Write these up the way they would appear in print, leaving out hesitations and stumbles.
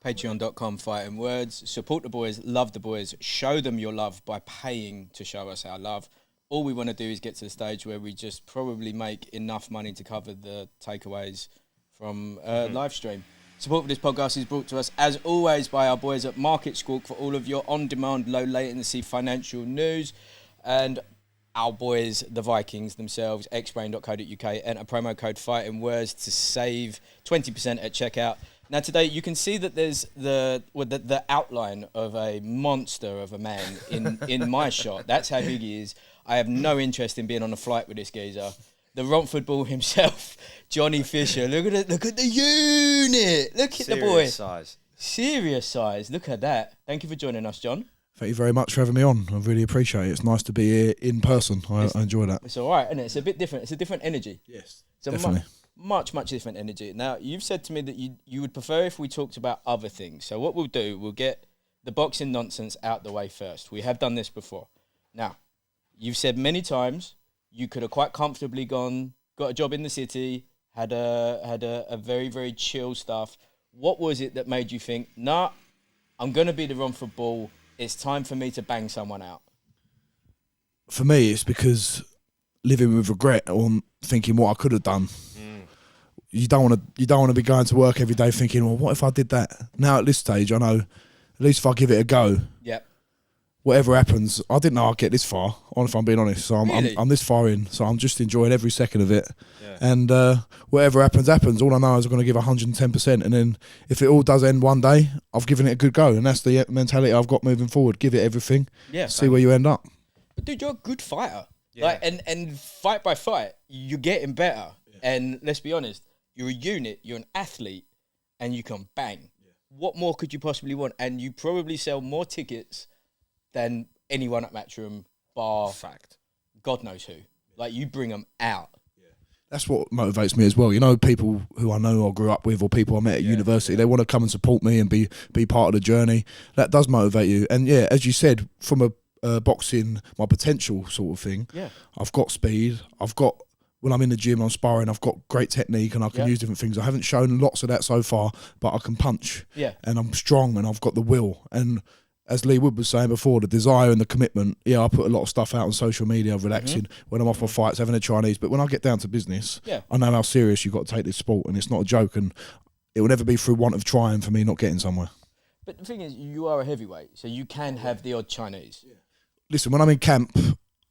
Patreon.com fighting words. Support the boys, love the boys, show them your love by paying to show us our love. All we want to do is get to the stage where we just probably make enough money to cover the takeaways from live stream. Support for this podcast is brought to us, as always, by our boys at Market Squawk for all of your on-demand, low-latency financial news. And our boys, the Vikings themselves, xbrain.co.uk, enter promo code Fighting Words to save 20% at checkout. Now, today, you can see that there's the outline of a monster of a man in my shot. That's how big he is. I have no interest in being on a flight with this geezer. The Romford Bull himself, Johnny Fisher. Look at it. Look at the unit. Look at the boy. Serious size. Look at that. Thank you for joining us, John. Thank you very much for having me on. I really appreciate it. It's nice to be here in person. I enjoy that. It's all right, isn't it? It's a bit different. It's a different energy. Yes, it's definitely. Much different energy. Now, you've said to me that you would prefer if we talked about other things. So what we'll do, we'll get the boxing nonsense out the way first. We have done this before. Now, you've said many times you could have quite comfortably got a job in the city, had a very, very chill stuff. What was it that made you think, nah, I'm going to be the Romford Bull. It's time for me to bang someone out? For me, it's because living with regret or thinking what I could have done. You don't want to be going to work every day thinking, well, what if I did that? Now at this stage, I know at least if I give it a go, whatever happens, I didn't know I'd get this far. If I'm being honest, so I'm this far in, so I'm just enjoying every second of it. Yeah. And whatever happens. All I know is I'm going to give 110%, and then if it all does end one day, I've given it a good go, and that's the mentality I've got moving forward. Give it everything. Yeah. See where you end up. But dude, you're a good fighter. Yeah. Like, and fight by fight, you're getting better. Yeah. And let's be honest. You're a unit, you're an athlete, and you can bang. Yeah. What more could you possibly want? And you probably sell more tickets than anyone at Matchroom, bar fact. God knows who. Like, you bring them out. Yeah. That's what motivates me as well. You know, people who I know or grew up with or people I met at university, they want to come and support me and be part of the journey. That does motivate you. And yeah, as you said, from a boxing, my potential sort of thing, I've got speed, when I'm in the gym, I'm sparring, I've got great technique and I can use different things. I haven't shown lots of that so far, but I can punch. Yeah. And I'm strong and I've got the will. And as Lee Wood was saying before, the desire and the commitment, I put a lot of stuff out on social media, relaxing, when I'm off my fights, having a Chinese. But when I get down to business, I know how serious you've got to take this sport, and it's not a joke, and it will never be through want of trying for me not getting somewhere. But the thing is, you are a heavyweight, so you can have the odd Chinese. Yeah. Listen, when I'm in camp,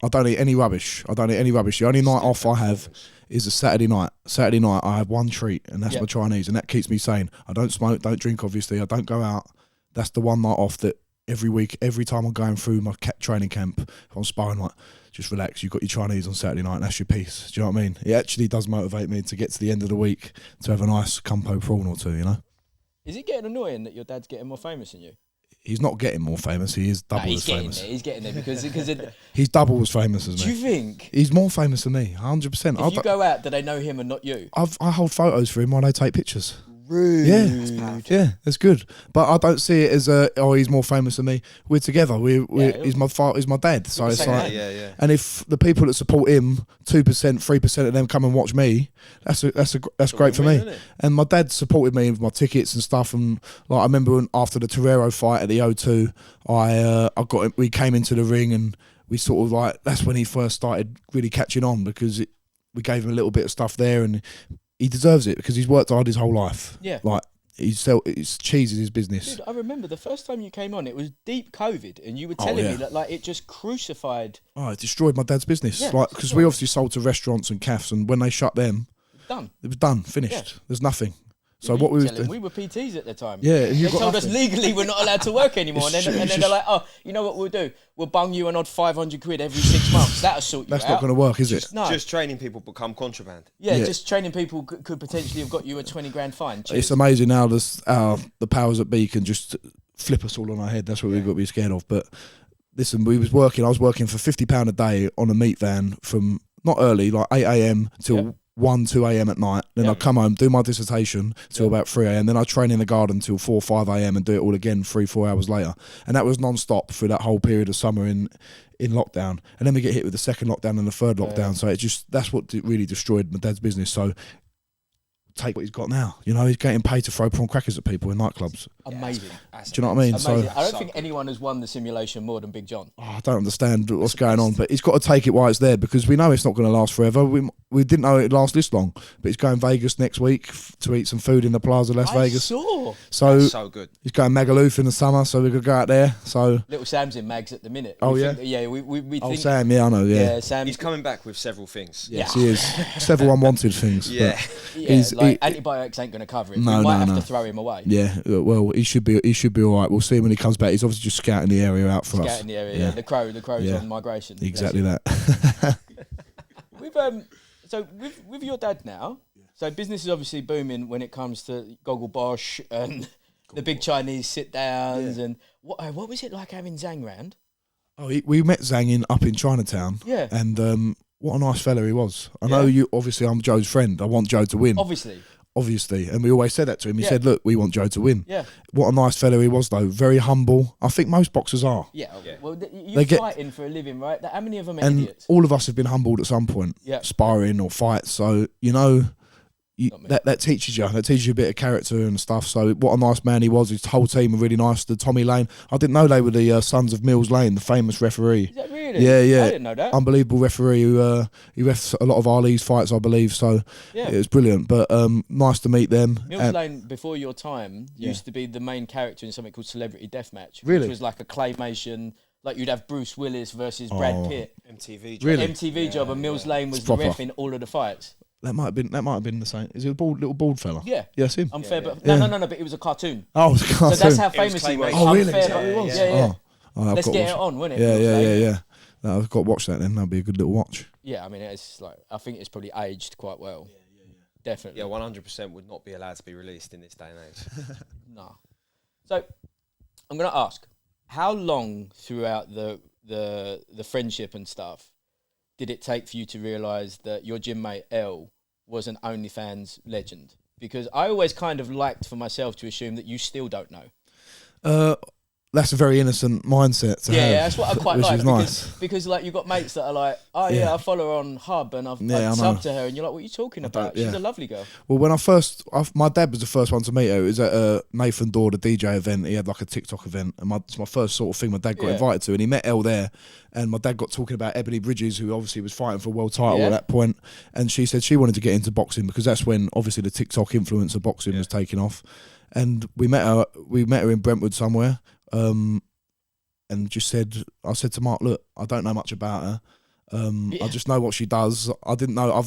I don't eat any rubbish. The only night off I have is a Saturday night. Saturday night, I have one treat, and that's my Chinese, and that keeps me sane. I don't smoke, don't drink, obviously. I don't go out. That's the one night off that every week, every time I'm going through my training camp, if I'm sparring, like, just relax. You've got your Chinese on Saturday night, and that's your piece. Do you know what I mean? It actually does motivate me to get to the end of the week to have a nice Kumpo prawn or two, you know? Is it getting annoying that your dad's getting more famous than you? He's not getting more famous. He is double as famous. He's getting there because he's double as famous as me. Do you think? He's more famous than me, 100%. If you go out, do they know him and not you? I hold photos for him while they take pictures. Rude. Yeah, that's good. But I don't see it as he's more famous than me. We're together. He's my dad. So it's like, and if the people that support him, 2%, 3% of them come and watch me, that's great for me. And my dad supported me with my tickets and stuff. And like I remember after the Torero fight at the O2, we came into the ring and we sort of like, that's when he first started really catching on, because we gave him a little bit of stuff there, and he deserves it because he's worked hard his whole life. Yeah. Like, cheese is his business. Dude, I remember the first time you came on, it was deep COVID, and you were telling me that, like, it just crucified. Oh, it destroyed my dad's business. Yeah, because we obviously sold to restaurants and cafes, and when they shut them, it was done, finished. Yeah. There's nothing. So what we were PTs at the time. Yeah, they told us legally we're not allowed to work anymore, and then they're like, "Oh, you know what we'll do? We'll bung you an odd 500 quid every 6 months. That'll sort you out." That's not going to work, is it? No. Just training people become contraband. Yeah, just training people could potentially have got you a 20 grand fine. Cheers. It's amazing how the powers that be can just flip us all on our head. That's what we've got to be scared of. But listen, I was working for £50 a day on a meat van from not early, like 8 a.m. till 1, 2 a.m. at night. Then I'd come home, do my dissertation till about 3 a.m. Then I'd train in the garden till 4, 5 a.m. and do it all again 3, 4 hours later. And that was non-stop through that whole period of summer in lockdown. And then we get hit with the second lockdown and the third lockdown. So that's what really destroyed my dad's business. So take what he's got now. You know, he's getting paid to throw prawn crackers at people in nightclubs. Amazing. Do you know what I mean? Amazing. So I don't think anyone has won the simulation more than Big John. I don't understand what's going on, but he's got to take it while it's there because we know it's not going to last forever. We didn't know it'd last this long, but he's going Vegas next week to eat some food in the Plaza Las Vegas. Saw. So, so good. He's going Magaluf in the summer, so we're going to go out there. So Little Sam's in Mags at the minute. Oh, We yeah? think, yeah. We think. Sam, yeah, I know, yeah. Sam. He's coming back with several things. Yes, he is. Several unwanted things. Yeah. Antibiotics ain't going to cover him. No, we might no, have no. to throw him away. Yeah, well, he should be all right. We'll see him when he comes back. He's obviously just scouting the area out for us. Scouting the area. Yeah. The crow's Yeah. on migration. Exactly that. With your dad now, so business is obviously booming when it comes to Goggle Bosch and the big Chinese sit downs and what was it like having Zhang round? Oh, we met Zhang up in Chinatown. Yeah. And what a nice fella he was. I know you. Obviously, I'm Joe's friend. I want Joe to win. Obviously, and we always said that to him. He said, "Look, we want Joe to win." Yeah. What a nice fella he was, though. Very humble. I think most boxers are. Yeah. Well, you're fighting for a living, right? How many of them are And idiots? all of us have been humbled at some point. Yeah. Sparring or fights. So you know. That teaches you. That teaches you a bit of character and stuff. So what a nice man he was. His whole team were really nice. The Tommy Lane. I didn't know they were the sons of Mills Lane, the famous referee. Is that really? Yeah. I didn't know that. Unbelievable referee who he refs a lot of Ali's fights, I believe. So it was brilliant. But nice to meet them. Mills Lane, before your time, used to be the main character in something called Celebrity Deathmatch. Really? Which was like a claymation. Like you'd have Bruce Willis versus Brad Pitt. MTV job. Really? MTV job, and Mills Lane was the proper. ref in all of the fights. That might have been the same. Is it a little bald fella? Yeah. Yes, him. Unfair, but no, but it was a cartoon. Oh, it's a cartoon. So that's how It was famous he was. claymation. Oh, really? Unfair, Is that but- what it was? Yeah. Oh, I've Let's got to get it watch on, wouldn't it? Yeah. No, I've got to watch that then. That'll be a good little watch. Yeah, I mean, it's like I think it's probably aged quite well. Definitely. Yeah, 100% would not be allowed to be released in this day and age. No. So I'm going to ask, how long throughout the friendship and stuff did it take for you to realise that your gym mate L was an OnlyFans legend? Because I always kind of liked for myself to assume that you still don't know. That's a very innocent mindset to have. Yeah, that's what I quite which like. is nice. Because like you've got mates that are like, oh yeah, I follow her on Hub and I've Yeah, I know. subbed to her, and you're like, what are you talking about? She's yeah. a lovely girl. Well, when my dad was the first one to meet her. It was at Nathan Dorr, the DJ event. He had like a TikTok event, and it's my first sort of thing my dad got invited to, and he met Elle there, and my dad got talking about Ebony Bridges, who obviously was fighting for a world title at that point, and she said she wanted to get into boxing because that's when obviously the TikTok influence of boxing was taking off, and we met her in Brentwood somewhere, and I said to Mark, look, I don't know much about her. I just know what she does. I didn't know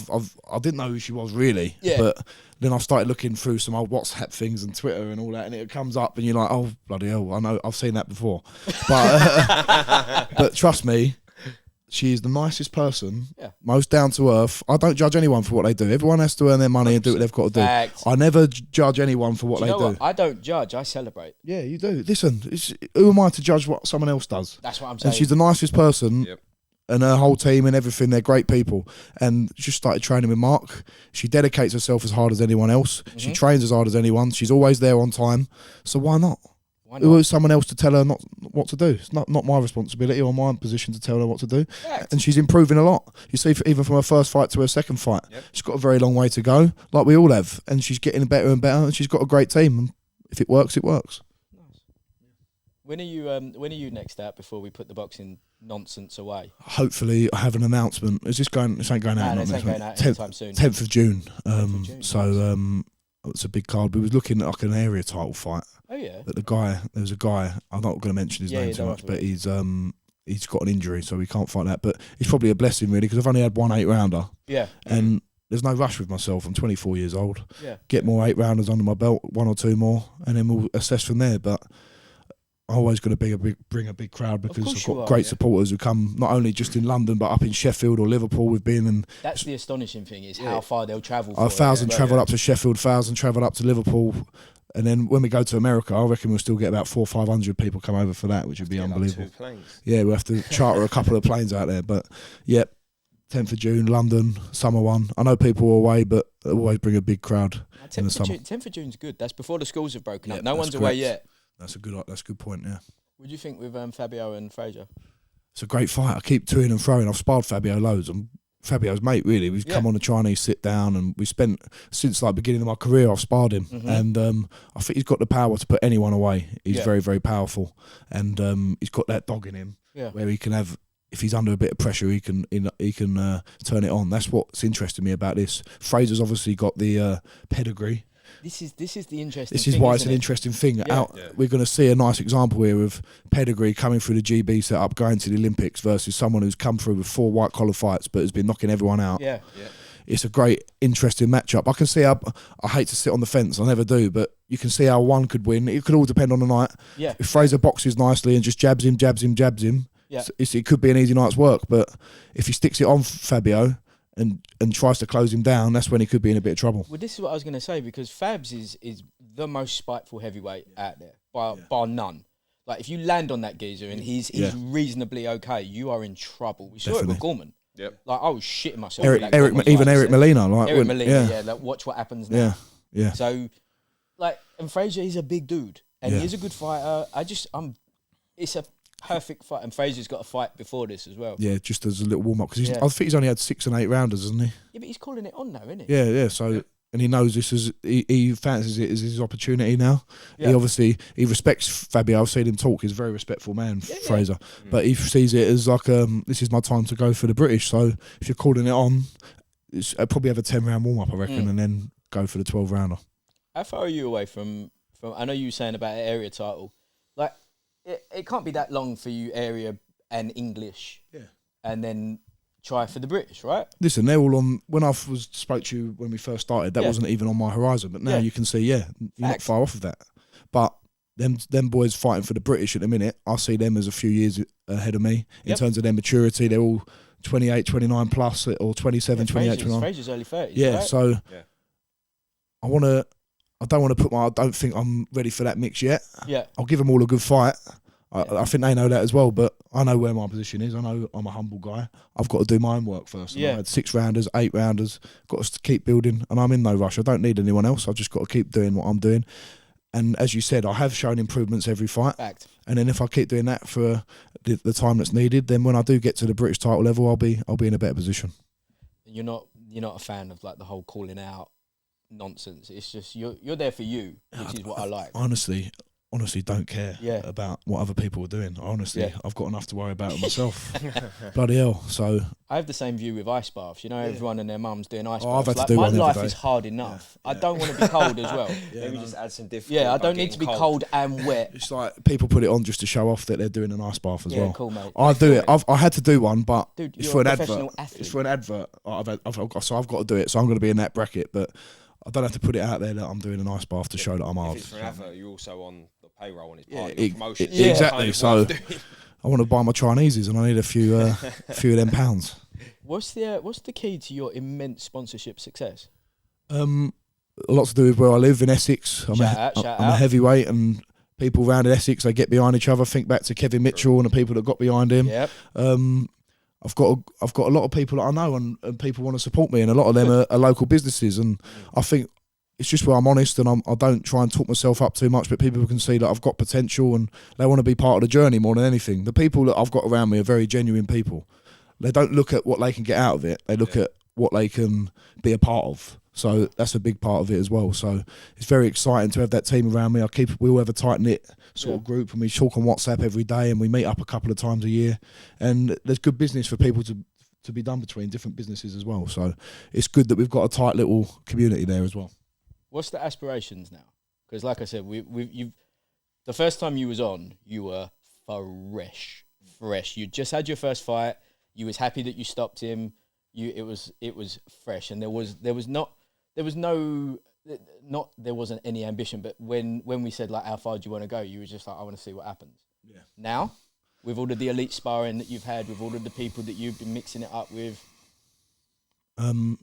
who she was really. Yeah. But then I started looking through some old WhatsApp things and Twitter and all that, and it comes up, and you're like, oh bloody hell, I know, I've seen that before. But but trust me, she is the nicest person, most down to earth. I don't judge anyone for what they do. Everyone has to earn their money and do what they've got to do. I never judge anyone for what they do. What? I don't judge. I celebrate. Yeah, you do. Listen, who am I to judge what someone else does? That's what I'm saying. And she's the nicest person. Yep. And her whole team and everything, they're great people. And she started training with Mark. She dedicates herself as hard as anyone else. Mm-hmm. She trains as hard as anyone. She's always there on time. So why not? Who is someone else to tell her not what to do? It's not my responsibility or my position to tell her what to do. Correct. And she's improving a lot. You see, even from her first fight to her second fight, she's got a very long way to go, like we all have. And she's getting better and better, and she's got a great team. And if it works, it works. Nice. When are you next out before we put the boxing nonsense away? Hopefully, I have an announcement. This ain't going out next week. Anytime soon. 10th of June. It's a big card. We was looking at like an area title fight. Oh yeah. But there was a guy. I'm not going to mention his name too much, but he's got an injury, so we can't fight that. But it's probably a blessing really, because I've only had one 8-rounder. Yeah. And there's no rush with myself. I'm 24 years old. Yeah. Get more 8-rounders under my belt, 1 or 2 more, and then we'll assess from there. But I'm always going to bring a big crowd, because I've got great supporters who come not only just in London but up in Sheffield or Liverpool. We've been, and that's the astonishing thing is how far they'll travel. 1,000 travelled up to Sheffield, 1,000 travelled up to Liverpool, and then when we go to America, I reckon we'll still get about 400 or 500 people come over for that, which would be unbelievable. 2 planes. Yeah, we'll have to charter a couple of planes out there, but 10th of June, London, summer one. I know people are away, but they'll always bring a big crowd in the summer. 10th of June's good. That's before the schools have broken up. No one's away yet. That's a good point, yeah. What do you think with Fabio and Fraser? It's a great fight. I keep toing and throwing. I've sparred Fabio loads. I'm Fabio's mate, really. We've come on the Chinese sit down, and we spent, since like beginning of my career, I've sparred him. And I think he's got the power to put anyone away. He's very, very powerful. And he's got that dog in him where he can have, if he's under a bit of pressure, he can turn it on. That's what's interesting me about this. Fraser's obviously got the pedigree. This is the interesting. This is why it's an interesting thing. We're going to see a nice example here of pedigree coming through the GB setup, going to the Olympics versus someone who's come through with 4 white collar fights but has been knocking everyone out. It's a great, interesting matchup. I can see how, I hate to sit on the fence, I never do, but you can see how one could win. It could all depend on the night. If Fraser boxes nicely and just jabs him, it could be an easy night's work. But if he sticks it on Fabio and tries to close him down, that's when he could be in a bit of trouble. Well, this is what I was going to say, because Fabs is the most spiteful heavyweight out there, bar none. Like, if you land on that geezer and he's reasonably okay, you are in trouble. We saw it with Gorman. Like, I was shitting myself. Eric Molina. Like, watch what happens now. So, like, and Fraser is a big dude, and he's a good fighter. It's a perfect fight, and Fraser's got a fight before this as well. Yeah, just as a little warm up, because I think he's only had 6 and 8 rounders, hasn't he? Yeah, but he's calling it on now, isn't he? Yeah. So, and he knows this is he fancies it as his opportunity now. He respects Fabio. I've seen him talk. He's a very respectful man, Fraser. But he sees it as like this is my time to go for the British. So if you're calling it on, I'd probably have a 10-round warm up, I reckon, and then go for the 12-rounder. How far are you away from? I know you were saying about an area title, like. It can't be that long for you, area and English, and then try for the British, right? Listen, they're all on. When I spoke to you when we first started, that wasn't even on my horizon. But now you can see, you're not far off of that. But them boys fighting for the British at the minute, I see them as a few years ahead of me in terms of their maturity. They're all 28, 29 plus, or 27, 28, 29. Fraser's early 30s, right? So I don't think I'm ready for that mix yet. I'll give them all a good fight. I think they know that as well, but I know where my position is. I know I'm a humble guy. I've got to do my own work first. I had 6 rounders, 8 rounders, got to keep building, and I'm in no rush. I don't need anyone else. I've just got to keep doing what I'm doing. And as you said, I have shown improvements every fight. Fact. And then if I keep doing that for the time that's needed, then when I do get to the British title level, I'll be in a better position. You're not a fan of like the whole calling out nonsense. It's just you're there for you, which is what I like. Honestly don't care about what other people are doing. I've got enough to worry about myself. Bloody hell. So I have the same view with ice baths. You know, everyone and their mum's doing ice baths. I've had to do my one life every is day. hard enough. I don't want to be cold as well. Maybe just add some different. Yeah, I don't need to be cold and wet. It's like people put it on just to show off that they're doing an ice bath as well. Cool, mate. I do it. I had to do one, but dude, it's for an advert. Athlete. It's for an advert. So I've got to do it. So I'm going to be in that bracket, but I don't have to put it out there that I'm doing an ice bath to show that I'm hard. If it's for an advert, you're also on the payroll and it's part of your your promotion. Exactly. So I want to buy my Chineses, and I need a few of them pounds. What's the key to your immense sponsorship success? A lot to do with where I live in Essex. I'm a heavyweight, and people around in Essex, they get behind each other. Think back to Kevin Mitchell and the people that got behind him. I've got a lot of people that I know, and people want to support me, and a lot of them are local businesses, and I think it's just where I'm honest, and I don't try and talk myself up too much, but people can see that I've got potential, and they want to be part of the journey more than anything. The people that I've got around me are very genuine people. They don't look at what they can get out of it. They look at what they can be a part of. So that's a big part of it as well. So it's very exciting to have that team around me. We all have a tight-knit sort of group, and we talk on WhatsApp every day, and we meet up a couple of times a year. And there's good business for people to be done between different businesses as well. So it's good that we've got a tight little community there as well. What's the aspirations now? Because like I said, the first time you was on, you were fresh. You just had your first fight. You was happy that you stopped him. It was fresh, and there wasn't any ambition. But when we said like, how far do you want to go? You were just like, I want to see what happens. Yeah. Now, with all of the elite sparring that you've had, with all of the people that you've been mixing it up with. I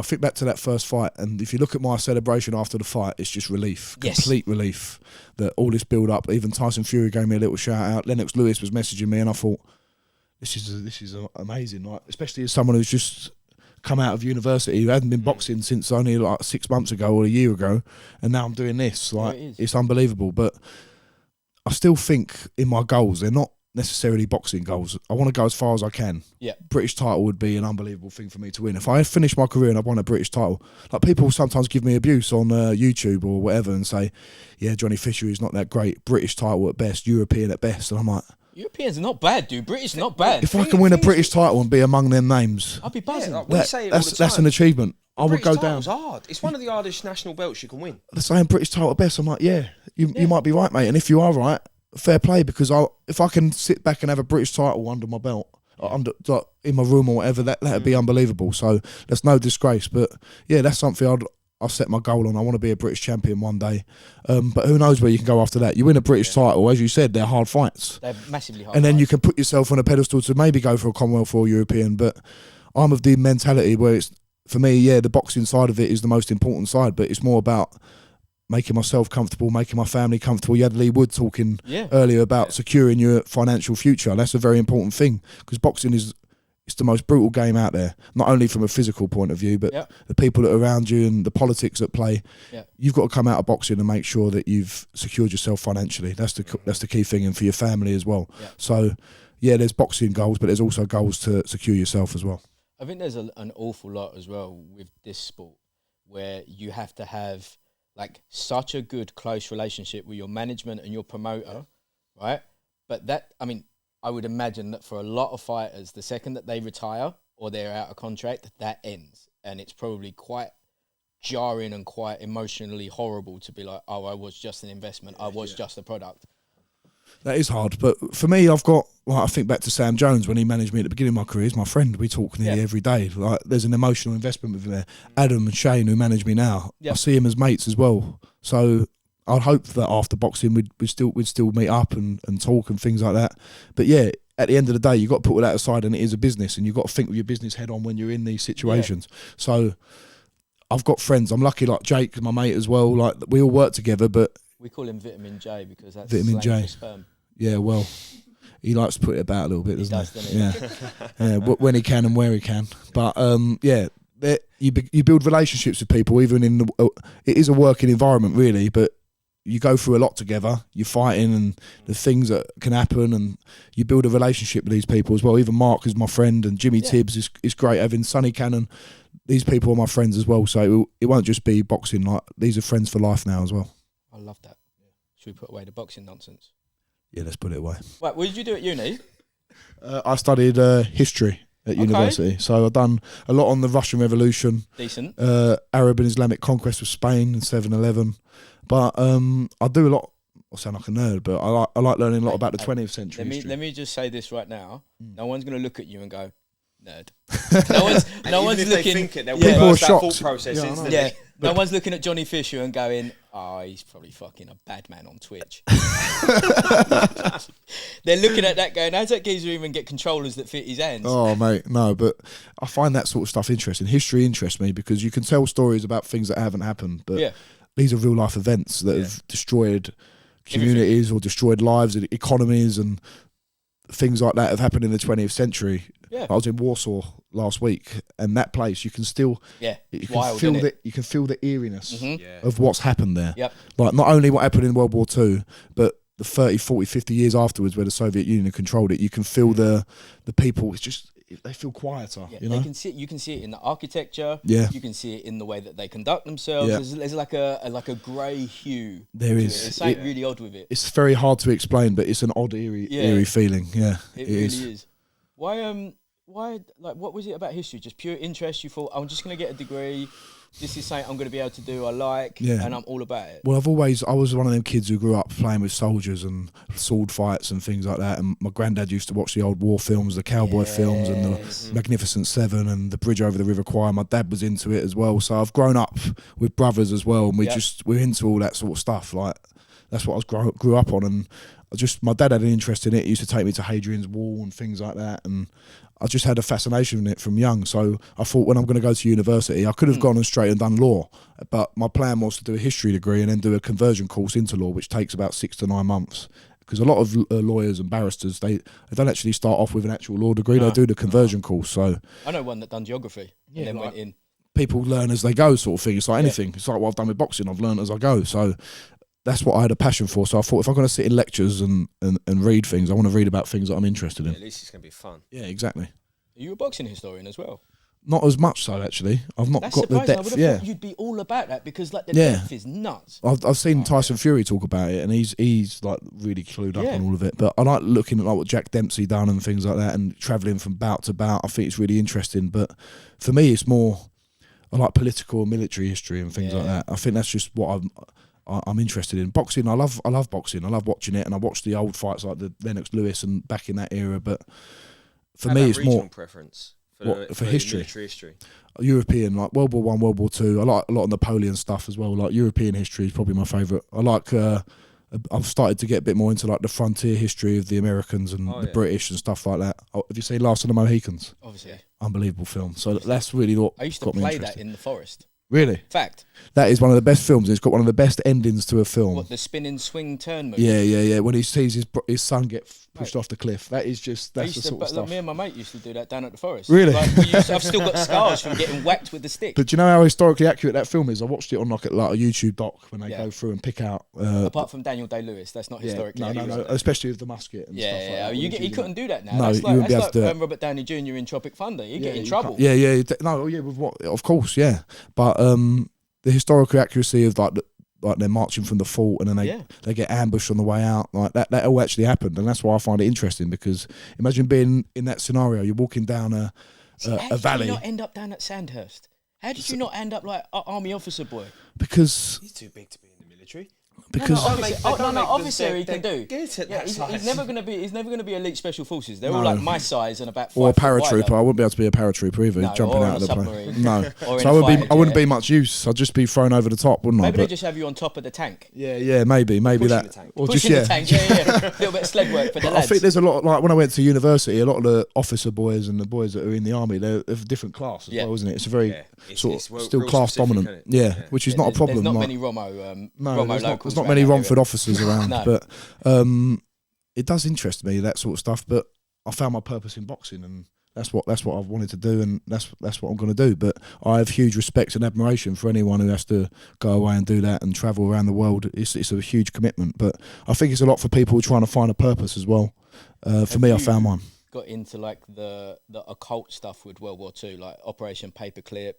think back to that first fight, and if you look at my celebration after the fight, it's just relief, complete relief that all this build up. Even Tyson Fury gave me a little shout out. Lennox Lewis was messaging me, and I thought, this is amazing, like, especially as someone who's just come out of university, who hadn't been boxing since only like 6 months ago or a year ago, and now I'm doing this. Like, it's unbelievable. But I still think in my goals, they're not necessarily boxing goals. I want to go as far as I can. Yeah. British title would be an unbelievable thing for me to win. If I finished my career and I won a British title, like people sometimes give me abuse on YouTube or whatever and say, yeah, Johnny Fisher is not that great. British title at best, European at best. And I'm like, Europeans are not bad, dude. British not bad. if I can win a British title and be among them names, I'll be buzzing. Yeah, like we say it all the time. that's an achievement. I would go down. It's hard. It's one of the hardest national belts you can win. The same British title at best. I'm like, yeah, you might be right, mate. And if you are right, fair play, because if I can sit back and have a British title under my belt, like, in my room or whatever, that'd be unbelievable. So there's no disgrace. But yeah, that's something I'll set my goal on. I want to be a British champion one day. But who knows where you can go after that? You win a British title, as you said, they're hard fights. They're massively hard. And then fights. you can put yourself on a pedestal to maybe go for a Commonwealth or European. But I'm of the mentality where it's, for me, yeah, the boxing side of it is the most important side, but it's more about making myself comfortable, making my family comfortable. You had Lee Wood talking earlier about securing your financial future. That's a very important thing, because boxing it's the most brutal game out there, not only from a physical point of view, but the people that are around you and the politics at play. You've got to come out of boxing and make sure that you've secured yourself financially. That's the key thing, and for your family as well. So yeah, there's boxing goals, but there's also goals to secure yourself as well. I think there's an awful lot as well with this sport where you have to have like such a good close relationship with your management and your promoter, right? But that, I mean, I would imagine that for a lot of fighters, the second that they retire or they're out of contract, that ends. And it's probably quite jarring and quite emotionally horrible to be like, oh, I was just an investment. I was just a product. That is hard, but for me, I've got, like, I think back to Sam Jones when he managed me at the beginning of my career. He's my friend. We talk nearly every day. Like, there's an emotional investment with him there. Adam and Shane, who manage me now, I see him as mates as well. So I'd hope that after boxing, we'd still meet up and talk and things like that. But yeah, at the end of the day, you've got to put all that aside, and it is a business, and you've got to think with your business head on when you're in these situations. So I've got friends. I'm lucky, like Jake, my mate as well. Like, we all work together, but we call him Vitamin J because that's Vitamin J. for sperm. Yeah, well, he likes to put it about a little bit, doesn't he? Doesn't he? Yeah, when he can and where he can. But yeah, you build relationships with people, even in it is a working environment, really. But you go through a lot together. You're fighting, and the things that can happen, and you build a relationship with these people as well. Even Mark is my friend, and Jimmy Tibbs is great. Having Sonny Cannon, these people are my friends as well. So it won't just be boxing. Like, these are friends for life now as well. I love that. Should we put away the boxing nonsense? Yeah, let's put it away. Right, what did you do at uni? I studied history at university. So I've done a lot on the Russian Revolution. Decent. Arab and Islamic conquest of Spain and 7/11. But I do a lot. I sound like a nerd, but I like learning a lot about the 20th century history. Let me just say this right now. No one's going to look at you and go, nerd. no one's looking. They think it, they'll People are that shocked. thought process instantly. Yeah. No one's looking at Johnny Fisher and going, oh, he's probably fucking a bad man on Twitch. They're looking at that going, how's that geezer even get controllers that fit his hands? Oh, mate, no, but I find that sort of stuff interesting. History interests me because you can tell stories about things that haven't happened, but these are real life events that have destroyed communities or destroyed lives and economies, and things like that have happened in the 20th century. I was in Warsaw last week, and that place, you can still you can feel the eeriness of what's happened there. Like, not only what happened in World War II, but the 30, 40, 50 years afterwards where the Soviet Union controlled it. You can feel the people, it's just, they feel quieter. You know? You can see it in the architecture. You can see it in the way that they conduct themselves. There's like a grey hue. There is. There's something really odd with it. It's very hard to explain, but it's an odd, eerie feeling. Yeah, it really is. Why, like, what was it about history? Just pure interest? You thought, I'm just going to get a degree. This is something I'm going to be able to do. I like, and I'm all about it. Well, I was one of them kids who grew up playing with soldiers and sword fights and things like that. And my granddad used to watch the old war films, the cowboy films, and the Magnificent Seven and the Bridge over the River Kwai. My dad was into it as well. So I've grown up with brothers as well, and we're into all that sort of stuff. Like, that's what I grew up on, and my dad had an interest in it. He used to take me to Hadrian's Wall and things like that, and I just had a fascination in it from young. So I thought, when I'm going to go to university, I could have gone straight and done law, but my plan was to do a history degree and then do a conversion course into law, which takes about 6 to 9 months. Because a lot of lawyers and barristers, they don't actually start off with an actual law degree. They do the conversion course. So I know one that done geography and then went in. People learn as they go, sort of thing. It's like anything. It's like what I've done with boxing. I've learned as I go. So that's what I had a passion for. So I thought if I'm going to sit in lectures and read things, I want to read about things that I'm interested in. At least it's going to be fun. Yeah, exactly. Are you a boxing historian as well? Not as much so, actually. I've not That's got the surprising. depth. I would Yeah, have thought you'd be all about that because like the depth is nuts. I've seen Tyson Fury talk about it, and he's like really clued up on all of it. But I like looking at like what Jack Dempsey done and things like that, and travelling from bout to bout. I think it's really interesting. But for me, it's more I like political and military history and things like that. I think that's just what I'm interested in. Boxing, I love boxing. I love watching it, and I watch the old fights like the Lennox Lewis and back in that era. But for me, it's more preference for history. Military history. European, like World War I, World War Two. I like a lot of Napoleon stuff as well. Like European history is probably my favourite. I like. I've started to get a bit more into like the frontier history of the Americans and the British and stuff like that. Have you seen Last of the Mohicans? Obviously, unbelievable film. So that's really what I used to got me play interested. that in the forest. Really? Fact. That is one of the best films. It's got one of the best endings to a film. What, the spinning swing turn movie? Yeah. When he sees his son get pushed off the cliff, that's the sort of stuff. Me and my mate used to do that down at the forest. Really? Like, I've still got scars from getting whacked with the stick. But do you know how historically accurate that film is? I watched it on like a YouTube doc when they go through and pick out. Apart from Daniel Day-Lewis, that's not historically accurate. No, especially with the musket and stuff like that. You couldn't do that now. No, that's you wouldn't be able to do it. Robert Downey Jr. in Tropic Thunder. You get in trouble. With what? Of course, yeah. But the historical accuracy of like they're marching from the fort and then they get ambushed on the way out, like that all actually happened, and that's why I find it interesting, because imagine being in that scenario. You're walking down a valley. How did you not end up down at Sandhurst? How did you not end up like an army officer boy? Because he's too big to be in the military. Obviously he can do. He's never going to be elite special forces. They're all like my size and about 5 or a foot paratrooper. wide. I wouldn't be able to be a paratrooper either, jumping out of the plane. No, Or so I wouldn't be much use. I'd just be thrown over the top, wouldn't I? Maybe they just have you on top of the tank. Yeah, maybe that. The tank. Or pushing just the tank. A little bit of sled work for the lads. I think there's a lot, like when I went to university, a lot of the officer boys and the boys that are in the army, they're of a different class as well, isn't it? It's a very still class dominant. Which is not a problem. There's not many Romo there's not many Romford officers around, but it does interest me, that sort of stuff. But I found my purpose in boxing, and that's what I've wanted to do, and that's what I'm going to do. But I have huge respect and admiration for anyone who has to go away and do that and travel around the world. It's a huge commitment, but I think it's a lot for people trying to find a purpose as well. For me, I found one. Got into like the occult stuff with World War II, like Operation Paperclip.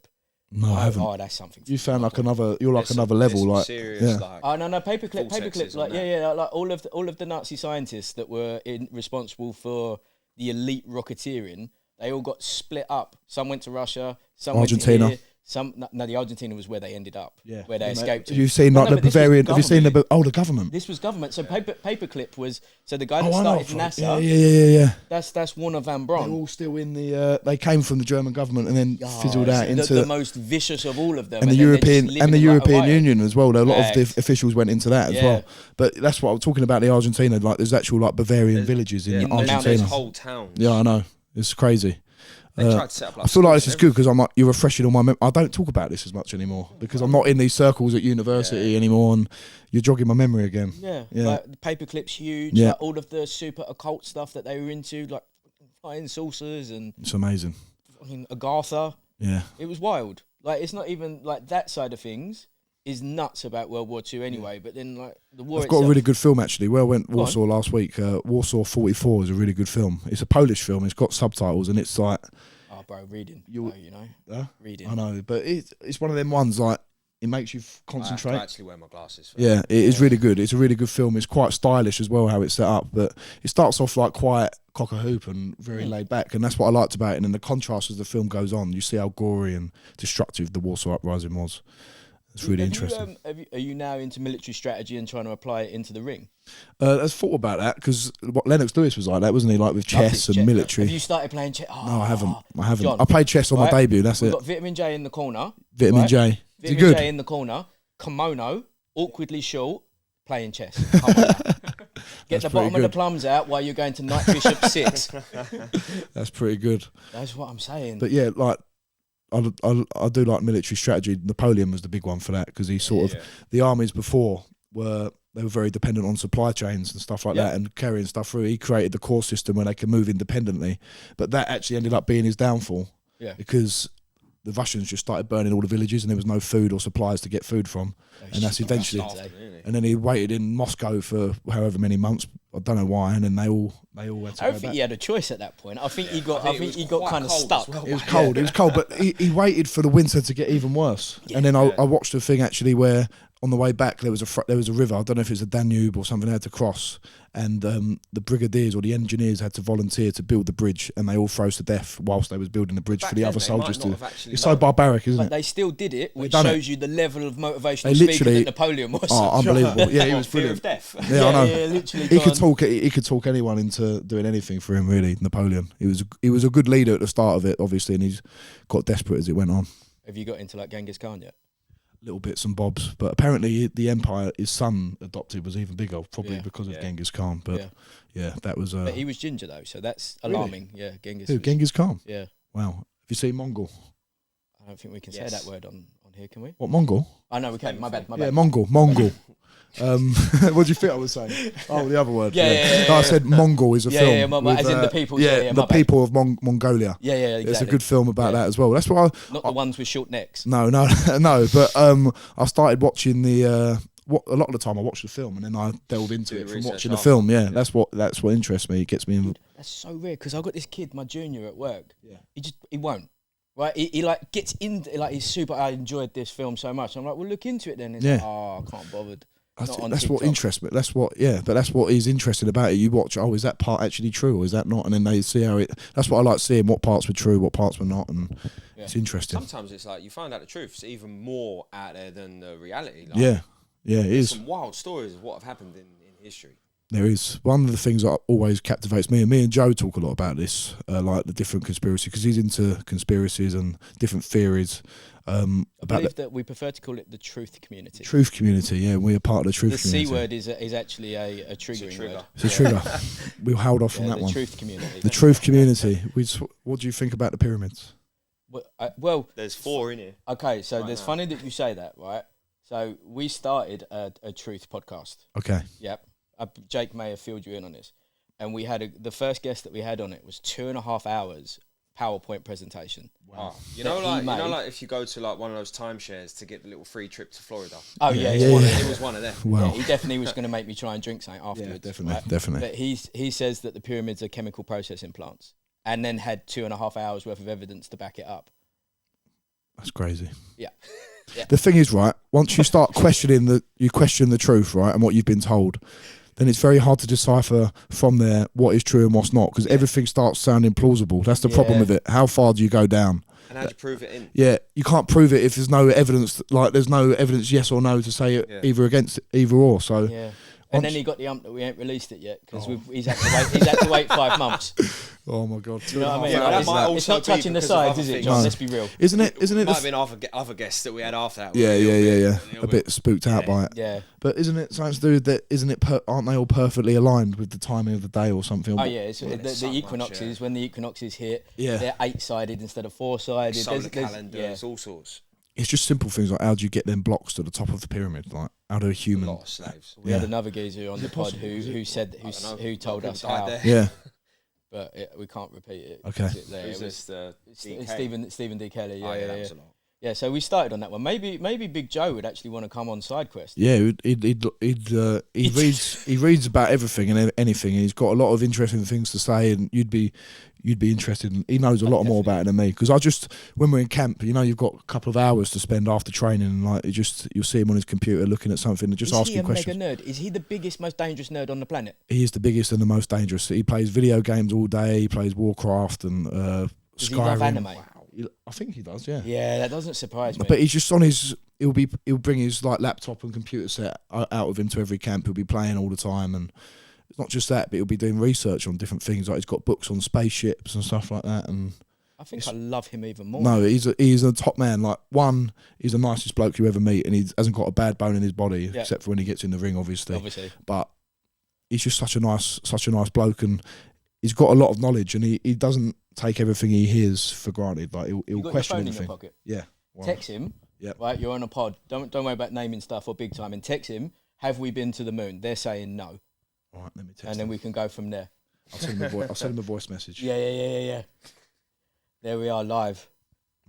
No, I haven't. Oh, that's something. You found like another. You're like another level, like serious, paperclip, like all of the Nazi scientists that were responsible for the elite rocketeering. They all got split up. Some went to Russia. Some Argentina. went to here. The Argentina was where they ended up. Yeah, where they escaped. You've seen like the Bavarian. Have you seen the government? This was government. So Paperclip was the guy that started NASA. Yeah. That's Warner Van Braun. They're all still in the. They came from the German government and then fizzled out into the most vicious of all of them. And the European Union as well. A lot of the officials went into that as well. But that's what I'm talking about. The Argentina, like there's actual like Bavarian villages in Argentina. There's whole towns. Yeah, I know. It's crazy. They tried to set up, like, I feel like this is good because I'm like, you're refreshing all my I don't talk about this as much anymore because I'm not in these circles at university anymore, and you're jogging my memory again. Yeah. Like the Paperclip's huge. Yeah. Like all of the super occult stuff that they were into, like flying saucers and it's amazing. Agartha. Yeah. It was wild. Like it's not even like that side of things is nuts about World War II anyway. But then like the war I've got a really good film actually. Where I went Warsaw last week. Warsaw 44 is a really good film. It's a Polish film. It's got subtitles and it's like. Oh, bro, reading. Reading. I know, but it's one of them ones like it makes you concentrate. I have to actually wear my glasses. Yeah, it is really good. It's a really good film. It's quite stylish as well how it's set up, but it starts off like quite cock a hoop and very laid back, and that's what I liked about it. And then the contrast as the film goes on, you see how gory and destructive the Warsaw Uprising was. It's really interesting. Are you now into military strategy and trying to apply it into the ring? I've thought about that because what Lennox Lewis was like that, wasn't he? Like with chess and military. Have you started playing chess? Oh, no, I haven't. John, I played chess on my debut. That's We've it. got Vitamin J in the corner. Vitamin J. Is he Vitamin good? J in the corner. Kimono, awkwardly short, playing chess. Come on now. Get the bottom of the plums out while you're going to Knight Bishop 6. That's pretty good. That's what I'm saying. But yeah, like. I do like military strategy. Napoleon was the big one for that because he the armies before were very dependent on supply chains and stuff like that and carrying stuff through. He created the core system where they can move independently, but that actually ended up being his downfall because the Russians just started burning all the villages, and there was no food or supplies to get food from, and that's eventually. And then he waited in Moscow for however many months. I don't know why, and then they all had to I go don't think back. he had a choice at that point. I think he got kind of stuck. It was cold. It was cold, but he waited for the winter to get even worse. Yeah. And then I watched a thing actually where on the way back there was a river. I don't know if it's a Danube or something. They had to cross, and the brigadiers or the engineers had to volunteer to build the bridge, and they all froze to death whilst they was building the bridge for the other soldiers to. It's so barbaric, isn't But it? they still did it, which shows you the level of motivational They speaker that Napoleon was. Oh, unbelievable! Yeah, he was Fear brilliant. of death. Yeah, I know. Yeah, literally. He could talk anyone into doing anything for him. Really, Napoleon. He was a good leader at the start of it, obviously, and he's got desperate as it went on. Have you got into like Genghis Khan yet? Little bits and bobs, but apparently the empire his son adopted was even bigger, probably because of Genghis Khan. But that was. But he was ginger though, so that's alarming. Yeah, Genghis. Who, Genghis Khan? Yeah. Wow. Have you seen Mongol? I don't think we can say that word on here, can we? What, Mongol? Oh no, we can. My bad. Yeah, Mongol. What do you think I was saying? Oh, the other word. Yeah. No, I said Mongol is a film. Yeah, as in the people. The people of Mongolia. Yeah, exactly. There's a good film about that as well. That's what Not the ones with short necks. No. But I started watching the. A lot of the time I watch the film and then I delve into it from watching the film. Yeah, that's what interests me. It gets me in. That's so rare because I got this kid, my junior at work. Yeah. He won't. Right, he like gets into like he's super. I enjoyed this film so much. I'm like, well, look into it then. He's like, I can't bother. That's what interests me. That's what is interesting about it. You watch, is that part actually true or is that not? And then they see how it. That's what I like seeing. What parts were true, what parts were not, and it's interesting. Sometimes it's like you find out the truth. It's even more out there than the reality. Like, yeah, it is. Some wild stories of what have happened in history. There is. One of the things that always captivates me, and me and Joe talk a lot about this, like the different conspiracies, because he's into conspiracies and different theories. I believe that we prefer to call it the truth community. Truth community, yeah, we are part of the truth community. The C word is actually a triggering word. It's a trigger. We'll hold off on that one. The truth community. The truth community. What do you think about the pyramids? Well, there's 4 in here. Okay, so there's funny that you say that, right? So we started a truth podcast. Okay. Yep. Jake may have filled you in on this, and we had the first guest that we had on it was 2.5 hours PowerPoint presentation. Wow. You know, like if you go to like one of those timeshares to get the little free trip to Florida. Oh It was one of them. Wow. Yeah, he definitely was going to make me try and drink something afterwards. Yeah, definitely. But he says that the pyramids are chemical processing plants, and then had 2.5 hours worth of evidence to back it up. That's crazy. Yeah. The thing is, right, once you start questioning the truth, right, and what you've been told, then it's very hard to decipher from there what is true and what's not, because everything starts sounding plausible. That's the problem with it. How far do you go down? And how do you prove it in? Yeah, you can't prove it if there's no evidence. Like there's no evidence, yes or no, to say it either against either or. So. Yeah. And then he got the that we ain't released it yet because he's had to wait 5 months. Oh my God! You know what I mean? Yeah, Like, it's not touching the sides, is it, John? No. Let's be real. Isn't it? Might have been other guests that we had after that. Yeah. A bit spooked out by it. Yeah. But isn't it something to do with that? Isn't it? Aren't they all perfectly aligned with the timing of the day or something? Oh yeah, it's the equinoxes. When the equinoxes hit, they're 8-sided instead of 4-sided. Solar calendars, all sorts. It's just simple things like how do you get them blocks to the top of the pyramid? Like how do a human? A lot of slaves. We had another geezer on the pod who told us how. Yeah. But we can't repeat it. Okay. Who's this? Stephen D. Kelly. Yeah, that was a lot. Yeah, so we started on that one. Maybe Big Joe would actually want to come on SideQuest. Yeah, he reads about everything and anything, and he's got a lot of interesting things to say, and you'd be interested. He knows a lot more about it than me, because when we're in camp, you've got a couple of hours to spend after training, and like you'll see him on his computer looking at something and just asking questions. Is he a mega nerd? Is he the biggest, most dangerous nerd on the planet? He is the biggest and the most dangerous. He plays video games all day. He plays Warcraft and Skyrim. Does he love anime? Wow. I think he does, yeah. Yeah, that doesn't surprise me. But he's just on his. He'll bring his like laptop and computer set out with him to every camp. He'll be playing all the time, and it's not just that, but he'll be doing research on different things. Like he's got books on spaceships and stuff like that. And I think I love him even more. No, he's a top man. Like he's the nicest bloke you ever meet, and he hasn't got a bad bone in his body, except for when he gets in the ring, obviously. But he's just such a nice bloke, and he's got a lot of knowledge, and he doesn't take everything he hears for granted. Like he'll question your phone anything. In your pocket? Yeah. Wow. Text him. Yeah. Right, you're on a pod. Don't worry about naming stuff or big time. And text him. Have we been to the moon? They're saying no. All right, let me text. And then we can go from there. I'll send him a voice message. Yeah. There we are live.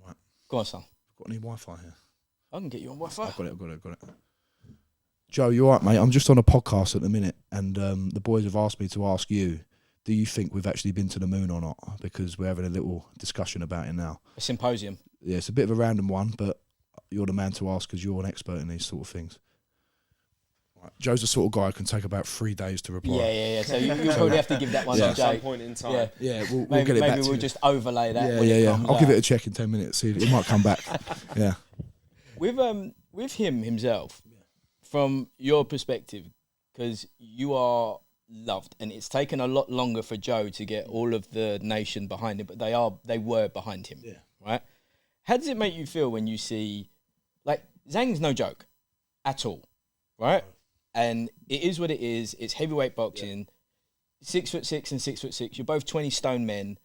Right. Go on, son. Got any Wi-Fi here? I can get you on Wi-Fi. I've got it. Joe, you all right, mate? I'm just on a podcast at the minute, and the boys have asked me to ask you, do you think we've actually been to the moon or not? Because we're having a little discussion about it now. A symposium. Yeah, it's a bit of a random one, but you're the man to ask because you're an expert in these sort of things. Right. Joe's the sort of guy who can take about 3 days to reply. Yeah. So you probably have to give that one to At some Jake. point in time. Yeah, we'll get it back to you. Maybe we'll just overlay that. Yeah. I'll give it a check in 10 minutes. See, it might come back. Yeah. With him himself, from your perspective, because you are loved, and it's taken a lot longer for Joe to get all of the nation behind him, but they were behind him. Yeah. Right? How does it make you feel when you see, like, Zhang's no joke at all, right? And it is what it is. It's heavyweight boxing. 6'6" and 6'6". You're both 20 stone men.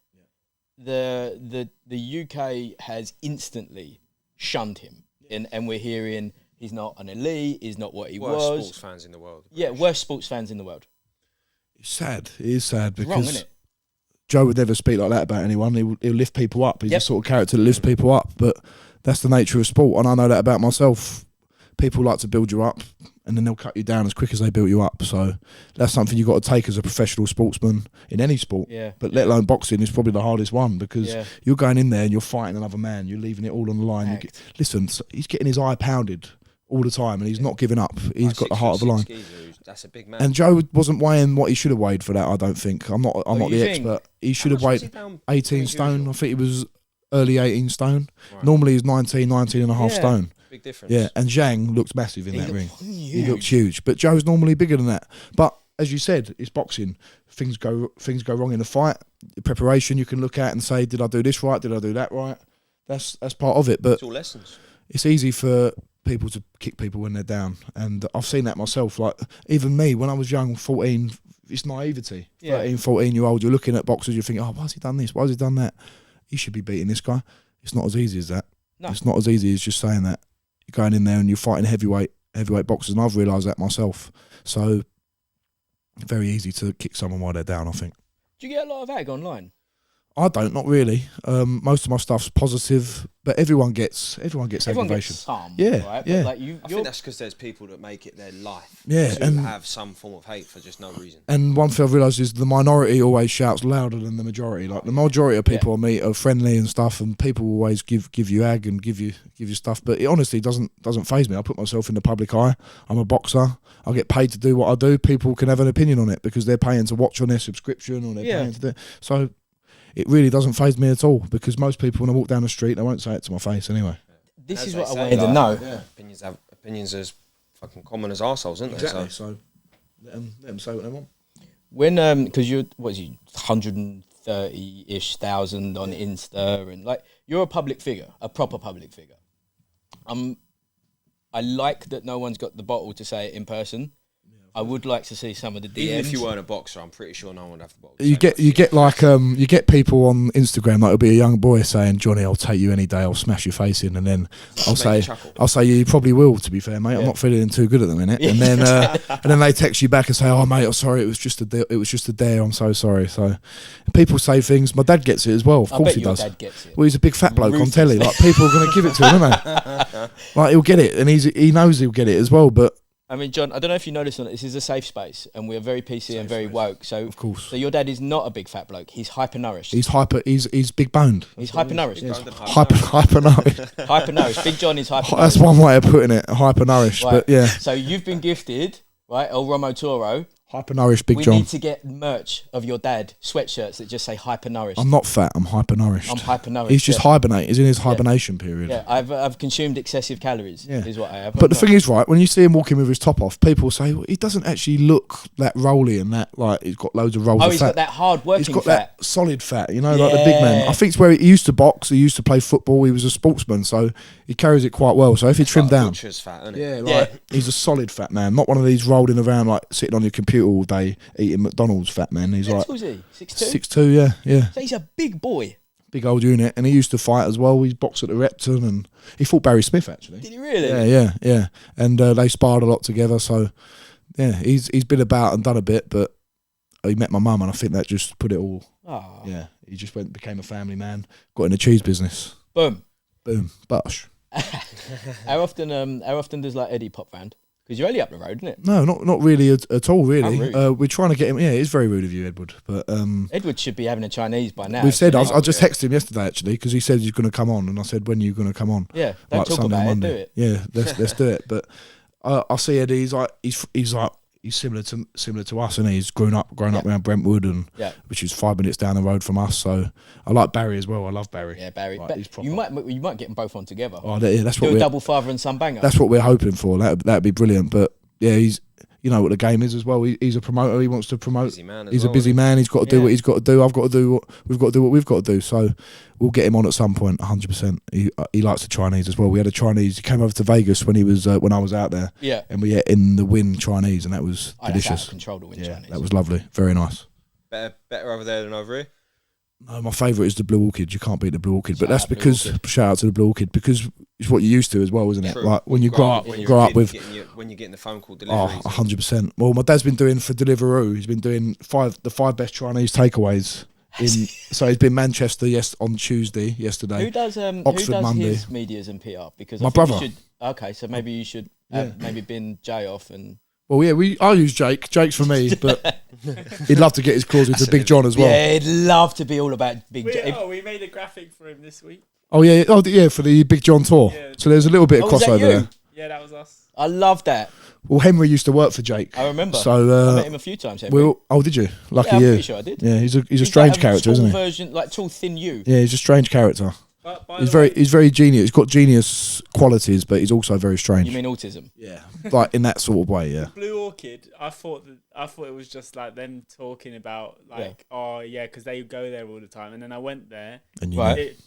The UK has instantly shunned him, and we're hearing he's not an elite. He's not what he was. Worst sports fans in the world. Yeah, worst sports fans in the world. It's sad. It is sad because Wrong, isn't it? Joe would never speak like that about anyone. He'll lift people up. He's the sort of character that lifts people up. But that's the nature of sport, and I know that about myself. People like to build you up, and then they'll cut you down as quick as they built you up. So that's something you've got to take as a professional sportsman in any sport. Yeah. But let alone boxing is probably the hardest one because you're going in there and you're fighting another man. You're leaving it all on the line. Listen, he's getting his eye pounded all the time, and he's not giving up. He's got the heart of the line. That's a big man. And Joe wasn't weighing what he should have weighed for that. I don't think. I'm not the expert. He should have weighed 18 stone. I think he was early 18 stone. Right. Normally he's 19 and a half stone. Big difference. Yeah, and Zhang looked massive in that ring. He looked huge. But Joe's normally bigger than that. But as you said, it's boxing. Things go wrong in the fight. The preparation you can look at and say, did I do this right? Did I do that right? That's part of it. But it's all lessons. It's easy for people to kick people when they're down, and I've seen that myself. Like even me when I was young, 14, it's naivety. 13, 14-year-old, you're looking at boxers, you think, oh, why has he done this? Why has he done that? He should be beating this guy. It's not as easy as that. No. It's not as easy as just saying that. You're going in there and you're fighting heavyweight boxers, and I've realised that myself. So very easy to kick someone while they're down, I think. Do you get a lot of ag online? I don't, not really. Most of my stuff's positive, but everyone gets aggravation. Gets some, yeah, right? Yeah. But like I think that's because there's people that make it their life. Yeah, and have some form of hate for just no reason. And one thing I've realised is the minority always shouts louder than the majority. Like the majority of people I meet are friendly and stuff, and people always give you ag and give you stuff. But it honestly doesn't faze me. I put myself in the public eye. I'm a boxer. I get paid to do what I do. People can have an opinion on it because they're paying to watch on their subscription or they're paying to do. So it really doesn't faze me at all because most people, when I walk down the street, they won't say it to my face anyway. This is what I wanted to know. Yeah. Opinions as fucking common as arseholes, isn't they? Exactly. So let them say what they want. When because you're 130-ish thousand on Insta, and like you're a public figure, a proper public figure. I like that no one's got the bottle to say it in person. I would like to see some of the DMs. Even if you weren't a boxer, I'm pretty sure no one would have the bottle. You get people on Instagram, like it'll be a young boy saying, "Johnny, I'll take you any day. I'll smash your face in," and then I'll say, "You probably will." To be fair, mate, I'm not feeling too good at the minute. And then they text you back and say, "Oh, mate, I'm sorry. It was just a dare. I'm so sorry." So people say things. My dad gets it as well. Of course he does. Dad gets it. Well, he's a big fat bloke on telly. Like people are going to give it to him, aren't they? Like he'll get it, and he knows he'll get it as well, but. I mean, John, I don't know if you noticed on it, this is a safe space and we're very PC and very woke. So, of course. So your dad is not a big fat bloke. He's hyper-nourished. He's big boned. He's hyper-nourished. Hyper-nourished. Hyper-nourished. Big John is hyper-nourished. That's one way of putting it, hyper-nourished, right. But yeah. So you've been gifted, right, El Romo Toro. Hyper-nourished Big John. We need to get merch of your dad, sweatshirts that just say hyper-nourished. I'm not fat, I'm hyper-nourished. I'm hyper-nourished. He's just hibernate. He's in his hibernation period. Yeah, I've consumed excessive calories, is what I have. But the thing is, right, when you see him walking with his top off, people say, well, he doesn't actually look that rolly and that, like, he's got loads of rolls of fat. He's got that hard working fat. He's got that solid fat, like the big man. I think it's where he used to box, he used to play football, he was a sportsman, so he carries it quite well. So if he trimmed down... Butcher's fat, isn't it? Yeah, he's a solid fat man, not one of these rolling around, like, sitting on your computer all day, eating McDonald's fat man. He's like... How tall is he? 6'2"? 6'2", yeah. So he's a big boy. Big old unit, and he used to fight as well. He boxed at the Repton, and he fought Barry Smith actually. Did he really? Yeah. And they sparred a lot together. So yeah, he's been about and done a bit, but he met my mum, and I think that just put it all. Oh. Yeah, he just became a family man, got in the cheese business. Boom. Boom, bush. How often does like Eddie pop round? Because you're only up the road, isn't it? No, not really at all. Really, How rude. we're trying to get him. Yeah, it's very rude of you, Edward. But Edward should be having a Chinese by now. we've said I just shouldn't texted him yesterday actually because he said he's going to come on, and I said when are you going to come on? he? Yeah, don't Like talk Sunday, about Monday. it. Do it. Yeah, let's do it. But I see Eddie. He's similar to us, and he's grown up around Brentwood, and which is 5 minutes down the road from us. So I like Barry as well. I love Barry. Yeah, Barry. Like, But he's proper. you might get them both on together. Oh, yeah, that's what Do a we're double father and son banger. that's what we're hoping for. That'd be brilliant. But yeah, he's you know what the game is as well. He's a promoter. He wants to promote. Busy man as He's well, a busy isn't he? man. He's got to do what he's got to do. I've got to do what we've got to do. What we've got to do. So we'll get him on at some point. 100%. He likes the Chinese as well. We had a Chinese. He came over to Vegas when I was out there. Yeah. And we ate in the Win Chinese, and that was That's out delicious. of control to win Yeah, Chinese. that was lovely. Very nice. Better over there than over here. No, my favourite is the Blue Orchid. You can't beat the Blue Orchid, but Shout that's out Blue because Orchid. shout out to the Blue Orchid because it's what you're used to as well, isn't it? True. Like when you grow up with. When you're getting the phone call Oh, deliveries. 100%. Well, my dad's been doing for Deliveroo. He's been doing the five best Chinese takeaways. So he's been Manchester on Tuesday yesterday. Who does Oxford Monday. his medias and PR? Because My I think brother. You should, okay, so maybe you should maybe bin Jay off and. Well, yeah, I'll use Jake. Jake's for me, but he'd love to get his claws into Big John as well. Yeah, he'd love to be all about Big Jay. We made a graphic for him this week. Oh yeah, for the Big John tour. Yeah. So there's a little bit of Was that crossover you? there. Yeah, that was us. I love that. Well, Henry used to work for Jake. I remember. So I met him a few times. Henry. oh, did you? Lucky yeah, I'm you. pretty sure I did. Yeah, he's a strange like character, tall isn't he? Version, like tall, thin you. Yeah, he's a strange character. But by He's the way, very genius. He's got genius qualities, but he's also very strange. You mean autism? Yeah, like in that sort of way. Yeah. Blue Orchid, I thought it was just like them talking about because they go there all the time, and then I went there. And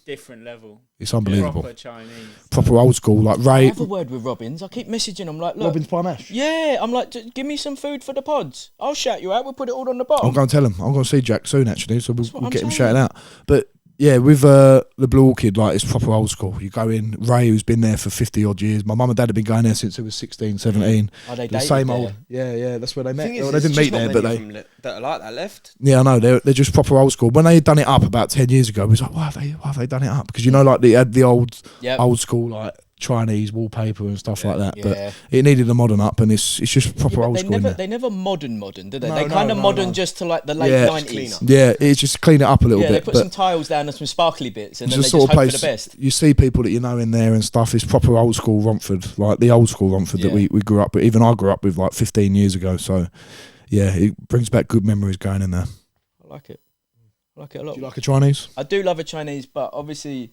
Different level. It's unbelievable. Proper Chinese. Proper old school, like I Ray. have a word with Robbins. I keep messaging him like, look. Robbins Pie Mash. Yeah, I'm like, give me some food for the pods. I'll shout you out. We'll put it all on the bottom. I'm going to tell him. I'm going to see Jack soon, actually, so That's what we'll I'm get him saying. shouted out. But yeah, with the Blue Orchid, like it's proper old school. You go in, Ray, who's been there for 50 odd years. My mum and dad have been going there since he was 16, 17. Are they The dated same there? old. Yeah, that's where they met. Thing is, Well, they there's didn't just meet there, not but many they. of them that are like that left. Yeah, I know. They're just proper old school. When they had done it up about 10 years ago, we was like, why have they done it up? Because you know, like they had the old school like Chinese wallpaper and stuff like that. Yeah. But it needed a modern up, and it's just proper Yeah, old but school. they never modern, did they? No, They kind of no, modern no. just to like the late Yeah. 90s. Yeah, it's just clean it up a little Yeah, they bit. put But some tiles down and some sparkly bits, and it's then the they sort just of hope for place the best. you see people that you know in there and stuff. It's proper old school Romford, like the old school Romford that Yeah. we grew up with. Even I grew up with like 15 years ago. So yeah, it brings back good memories going in there. I like it. I like it a lot. Do you like a Chinese? I do love a Chinese, but obviously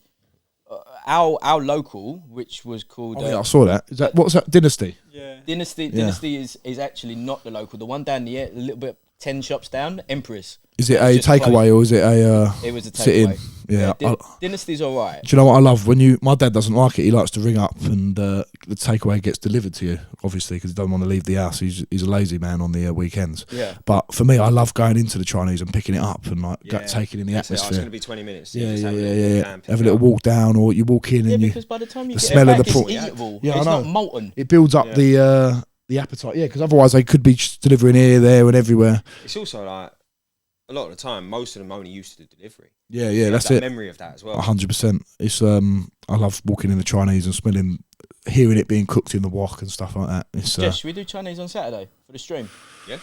our local, which was called Oh yeah, I saw that. Is that what's that? Dynasty. Yeah. Dynasty. Yeah. Dynasty is actually not the local. The one down the a little bit 10 shops down, Empress. Is it It was a just takeaway or is it a It was a sit-in? takeaway. Yeah. Dynasty's all right. Do you know what I love? My dad doesn't like it. He likes to ring up and the takeaway gets delivered to you, obviously, because he doesn't want to leave the house. He's a lazy man on the weekends. Yeah. But for me, I love going into the Chinese and picking it up and taking in the It's atmosphere. going to be 20 minutes. Yeah. Have Have a little walk down, or you walk in Yeah, and because by the time you the get smell it of back, the it's pork. eatable. Yeah, I It's know. not molten. it builds up the appetite. Yeah, because otherwise they could be just delivering here, there, and everywhere. It's also like a lot of the time, most of them only used to do delivery. Yeah, that's that it. memory of that as well. 100%. It's I love walking in the Chinese and hearing it being cooked in the wok and stuff like that. It's Jess, should we do Chinese on Saturday for the stream? Yeah.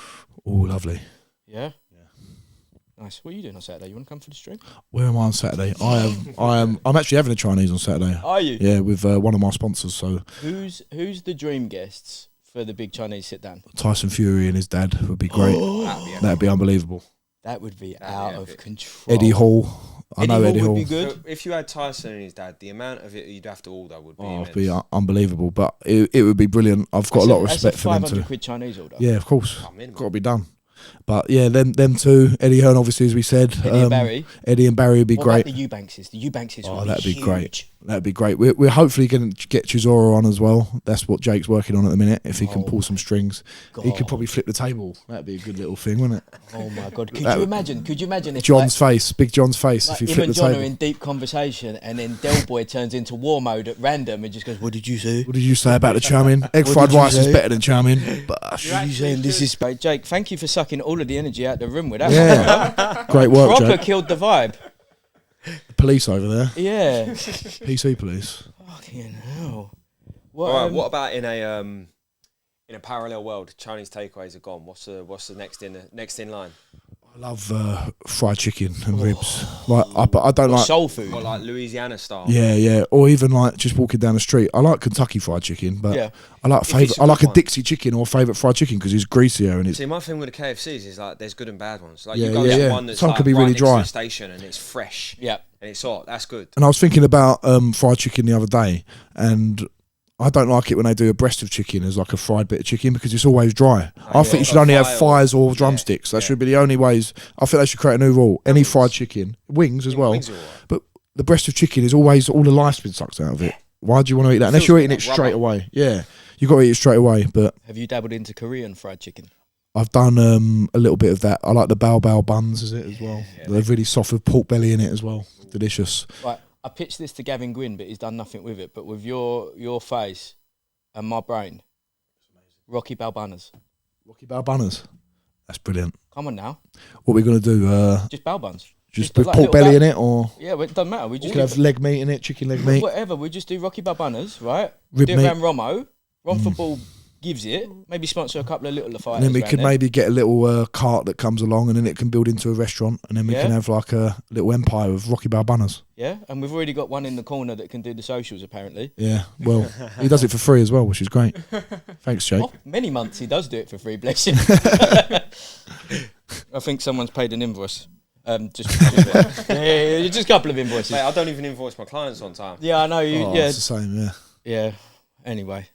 oh lovely. Yeah. Nice. What are you doing on Saturday? You want to come for the stream? Where am I on Saturday? I'm actually having a Chinese on Saturday. Are you? Yeah, with one of my sponsors. So Who's the dream guests for the big Chinese sit down? Tyson Fury and his dad would be great. That'd be unbelievable. That would be out of control. Eddie Hall. I know Eddie Hall. would be good. So if you had Tyson and his dad, the amount of it you'd have to order would be It'd immense. be unbelievable, but it would be brilliant. I've got a lot of respect for them too. £500 Chinese order. Yeah, of course. Oh, minimum. Got to be done. But yeah, them two, Eddie Hearn, obviously, as we said. Eddie and Barry. Eddie and Barry would be What great. about the Eubankses? The Eubankses Oh, would be that'd be huge. great. That'd be great. We're hopefully going to get Chisora on as well. That's what Jake's working on at the minute. If he can pull some strings, he could probably flip the table. That'd be a good little thing, wouldn't it? Oh my God! Could you imagine if John's face, Big John's face, like if he him flipped and the John table. are in deep conversation, and then Del Boy turns into war mode at random and just goes, "What did you say? What did you say about the chow mein? Egg What fried did you rice is say? better than chow mein. But What are you saying? This is Jake. Thank you for sucking all of the energy out of the room with that. yeah, great work, Proper Jake. killed the vibe. Police over there. Yeah. PC police. Fucking hell. What about in a parallel world? Chinese takeaways are gone. What's the next in line? I love fried chicken and ribs. Like I don't like soul food. Or like Louisiana style. Yeah. Or even like just walking down the street. I like Kentucky fried chicken, but Yeah. I like a Dixie chicken or favourite fried chicken because it's greasier and it's. See, my thing with the KFCs is like there's good and bad ones. Like Yeah, you go yeah, to yeah. one that's Some like could be right really next to dry. the station and it's fresh. Yeah. And it's hot. That's good. And I was thinking about fried chicken the other day, and I don't like it when they do a breast of chicken as like a fried bit of chicken because it's always dry. I think you should only have thighs or drumsticks. That should be the only ways. I think they should create a new rule. Any fried chicken, wings as well. Wings are all right. But the breast of chicken is always all the life's been sucked out of it. Why do you want to eat that? Unless you're eating it straight away. Yeah, you got to eat it straight away. But Have you dabbled into Korean fried chicken? I've done a little bit of that. I like the bao buns, is it as well? They're really soft with pork belly in it as well. Delicious. Right. I pitched this to Gavin Gwynn, but he's done nothing with it. But with your face and my brain, Rocky Balbunas. Rocky bao bunners. That's brilliant. Come on now. What are we going to do? Just bal buns. Just with pork belly in it, or Yeah, well, it doesn't matter. We you just can have leg meat in it, chicken leg meat. whatever. We just do Rocky Balbunas, right? Rib do it meat. around Romo. RomfordBull gives it. Maybe sponsor a couple of little fighters. And then we around could there. maybe get a little cart that comes along, and then it can build into a restaurant, and then we can have like a little empire of Rocky Balbunas. Yeah, and we've already got one in the corner that can do the socials, apparently. Yeah, well, he does it for free as well, which is great. Thanks, Jake. Oh, many months he does do it for free, bless him. I think someone's paid an invoice. Just a couple of invoices. Mate, I don't even invoice my clients on time. Yeah, I know. It's the same, yeah. Yeah. Anyway,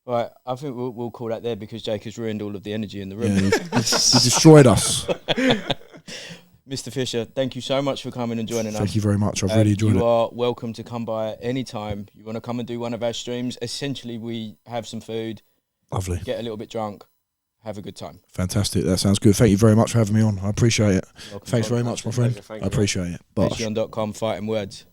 right. I think we'll call that there because Jake has ruined all of the energy in the room. Yeah, he destroyed us. Mr. Fisher, thank you so much for coming and joining us. Thank you very much. I've really enjoyed it. You are welcome to come by anytime. You want to come and do one of our streams. Essentially, we have some food, Lovely. get a little bit drunk, have a good time. Fantastic. That sounds good. Thank you very much for having me on. I appreciate it. Welcome, Thanks very much, my friend. Thank I you. appreciate it. Bosh. Patreon.com, fighting words.